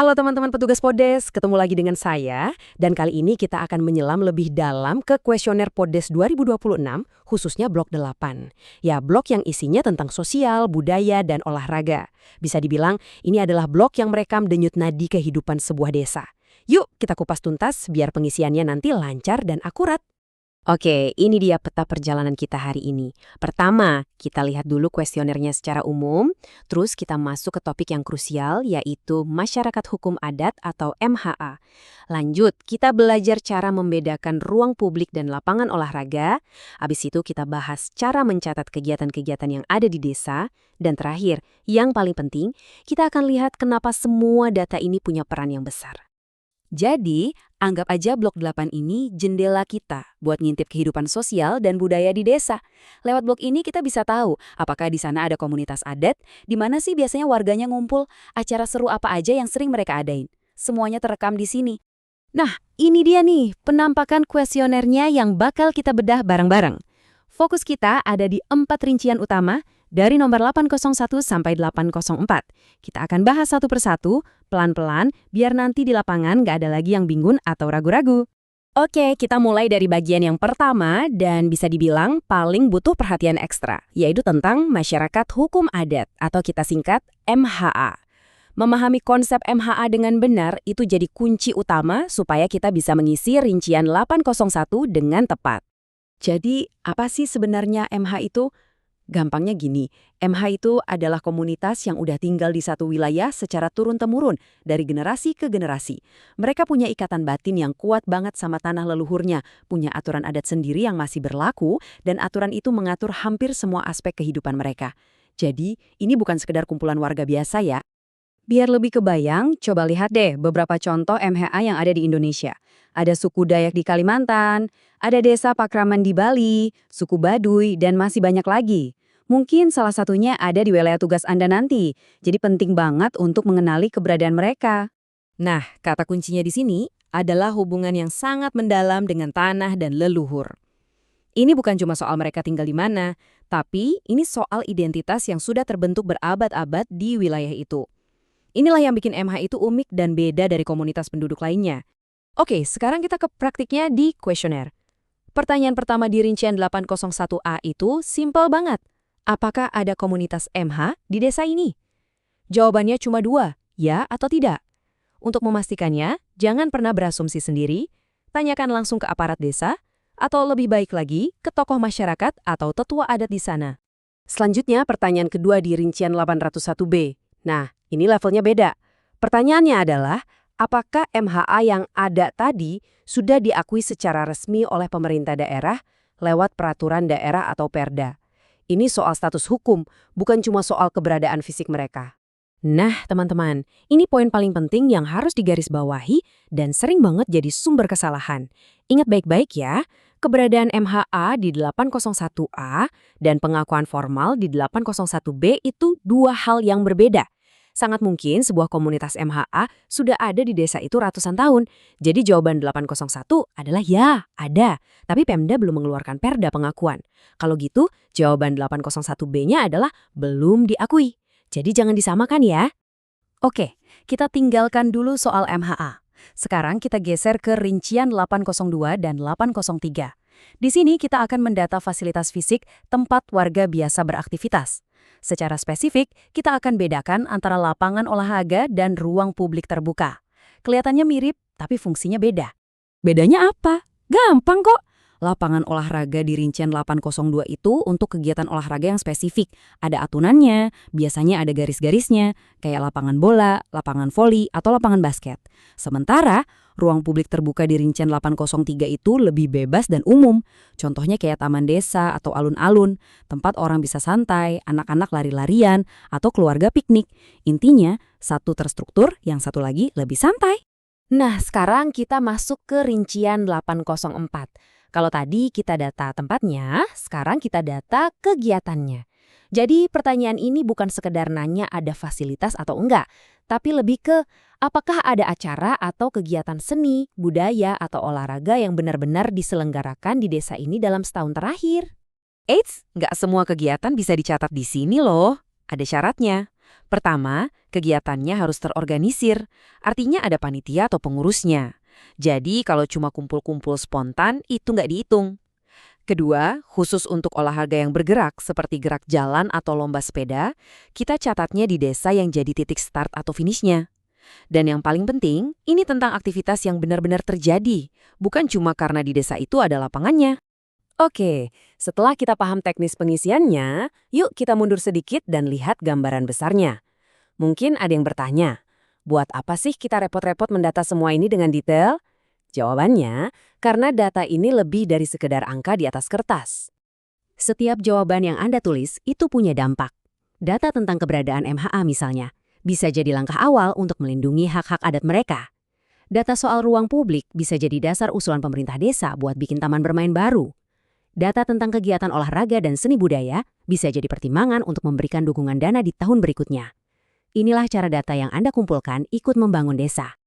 Halo teman-teman petugas Podes, ketemu lagi dengan saya. Dan kali ini kita akan menyelam lebih dalam ke kuesioner Podes 2026, khususnya blok 8. Ya, blok yang isinya tentang sosial, budaya, dan olahraga. Bisa dibilang, ini adalah blok yang merekam denyut nadi kehidupan sebuah desa. Yuk, kita kupas tuntas biar pengisiannya nanti lancar dan akurat. Oke, ini dia peta perjalanan kita hari ini. Pertama, kita lihat dulu kuesionernya secara umum, terus kita masuk ke topik yang krusial, yaitu Masyarakat Hukum Adat atau MHA. Lanjut, kita belajar cara membedakan ruang publik dan lapangan olahraga. Habis itu kita bahas cara mencatat kegiatan-kegiatan yang ada di desa. Dan terakhir, yang paling penting, kita akan lihat kenapa semua data ini punya peran yang besar. Jadi, anggap aja blok 8 ini jendela kita buat ngintip kehidupan sosial dan budaya di desa. Lewat blok ini kita bisa tahu apakah di sana ada komunitas adat, di mana sih biasanya warganya ngumpul, acara seru apa aja yang sering mereka adain. Semuanya terekam di sini. Nah, ini dia nih penampakan kuesionernya yang bakal kita bedah bareng-bareng. Fokus kita ada di 4 rincian utama, dari nomor 801 sampai 804. Kita akan bahas satu persatu, pelan-pelan, biar nanti di lapangan nggak ada lagi yang bingung atau ragu-ragu. Oke, kita mulai dari bagian yang pertama dan bisa dibilang paling butuh perhatian ekstra, yaitu tentang Masyarakat Hukum Adat atau kita singkat MHA. Memahami konsep MHA dengan benar itu jadi kunci utama supaya kita bisa mengisi rincian 801 dengan tepat. Jadi, apa sih sebenarnya MH itu? Gampangnya gini, MH itu adalah komunitas yang udah tinggal di satu wilayah secara turun-temurun, dari generasi ke generasi. Mereka punya ikatan batin yang kuat banget sama tanah leluhurnya, punya aturan adat sendiri yang masih berlaku, dan aturan itu mengatur hampir semua aspek kehidupan mereka. Jadi, ini bukan sekedar kumpulan warga biasa ya. Biar lebih kebayang, coba lihat deh beberapa contoh MHA yang ada di Indonesia. Ada suku Dayak di Kalimantan, ada desa Pakraman di Bali, suku Baduy, dan masih banyak lagi. Mungkin salah satunya ada di wilayah tugas Anda nanti, jadi penting banget untuk mengenali keberadaan mereka. Nah, kata kuncinya di sini adalah hubungan yang sangat mendalam dengan tanah dan leluhur. Ini bukan cuma soal mereka tinggal di mana, tapi ini soal identitas yang sudah terbentuk berabad-abad di wilayah itu. Inilah yang bikin MH itu unik dan beda dari komunitas penduduk lainnya. Oke, sekarang kita ke praktiknya di kuesioner. Pertanyaan pertama di rincian 801A itu simpel banget. Apakah ada komunitas MH di desa ini? Jawabannya cuma 2, ya atau tidak. Untuk memastikannya, jangan pernah berasumsi sendiri, tanyakan langsung ke aparat desa, atau lebih baik lagi, ke tokoh masyarakat atau tetua adat di sana. Selanjutnya, pertanyaan kedua di rincian 801B. Nah, ini levelnya beda. Pertanyaannya adalah, apakah MHA yang ada tadi sudah diakui secara resmi oleh pemerintah daerah lewat peraturan daerah atau perda? Ini soal status hukum, bukan cuma soal keberadaan fisik mereka. Nah, teman-teman, ini poin paling penting yang harus digarisbawahi dan sering banget jadi sumber kesalahan. Ingat baik-baik ya, keberadaan MHA di 801A dan pengakuan formal di 801B itu 2 hal yang berbeda. Sangat mungkin sebuah komunitas MHA sudah ada di desa itu ratusan tahun. Jadi jawaban 801 adalah ya, ada. Tapi Pemda belum mengeluarkan perda pengakuan. Kalau gitu, jawaban 801B-nya adalah belum diakui. Jadi jangan disamakan ya. Oke, kita tinggalkan dulu soal MHA. Sekarang kita geser ke rincian 802 dan 803. Di sini kita akan mendata fasilitas fisik tempat warga biasa beraktivitas. Secara spesifik, kita akan bedakan antara lapangan olahraga dan ruang publik terbuka. Kelihatannya mirip, tapi fungsinya beda. Bedanya apa? Gampang kok. Lapangan olahraga di rincian 802 itu untuk kegiatan olahraga yang spesifik. Ada atunannya, biasanya ada garis-garisnya, kayak lapangan bola, lapangan voli, atau lapangan basket. Sementara, ruang publik terbuka di rincian 803 itu lebih bebas dan umum. Contohnya kayak taman desa atau alun-alun, tempat orang bisa santai, anak-anak lari-larian, atau keluarga piknik. Intinya, satu terstruktur, yang satu lagi lebih santai. Nah, sekarang kita masuk ke rincian 804. Kalau tadi kita data tempatnya, sekarang kita data kegiatannya. Jadi pertanyaan ini bukan sekedar nanya ada fasilitas atau enggak, tapi lebih ke apakah ada acara atau kegiatan seni, budaya, atau olahraga yang benar-benar diselenggarakan di desa ini dalam setahun terakhir. Eits, nggak semua kegiatan bisa dicatat di sini loh. Ada syaratnya. Pertama, kegiatannya harus terorganisir, artinya ada panitia atau pengurusnya. Jadi kalau cuma kumpul-kumpul spontan, itu nggak dihitung. Kedua, khusus untuk olahraga yang bergerak seperti gerak jalan atau lomba sepeda, kita catatnya di desa yang jadi titik start atau finishnya. Dan yang paling penting, ini tentang aktivitas yang benar-benar terjadi, bukan cuma karena di desa itu ada lapangannya. Oke, setelah kita paham teknis pengisiannya, yuk kita mundur sedikit dan lihat gambaran besarnya. Mungkin ada yang bertanya, buat apa sih kita repot-repot mendata semua ini dengan detail? Jawabannya, karena data ini lebih dari sekedar angka di atas kertas. Setiap jawaban yang Anda tulis itu punya dampak. Data tentang keberadaan MHA misalnya, bisa jadi langkah awal untuk melindungi hak-hak adat mereka. Data soal ruang publik bisa jadi dasar usulan pemerintah desa buat bikin taman bermain baru. Data tentang kegiatan olahraga dan seni budaya bisa jadi pertimbangan untuk memberikan dukungan dana di tahun berikutnya. Inilah cara data yang Anda kumpulkan ikut membangun desa.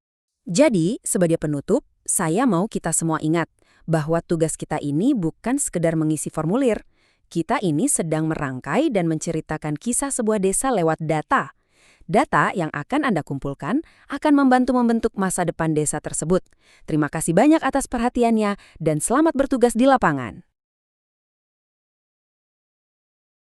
Jadi, sebagai penutup, saya mau kita semua ingat bahwa tugas kita ini bukan sekedar mengisi formulir. Kita ini sedang merangkai dan menceritakan kisah sebuah desa lewat data. Data yang akan Anda kumpulkan akan membantu membentuk masa depan desa tersebut. Terima kasih banyak atas perhatiannya dan selamat bertugas di lapangan.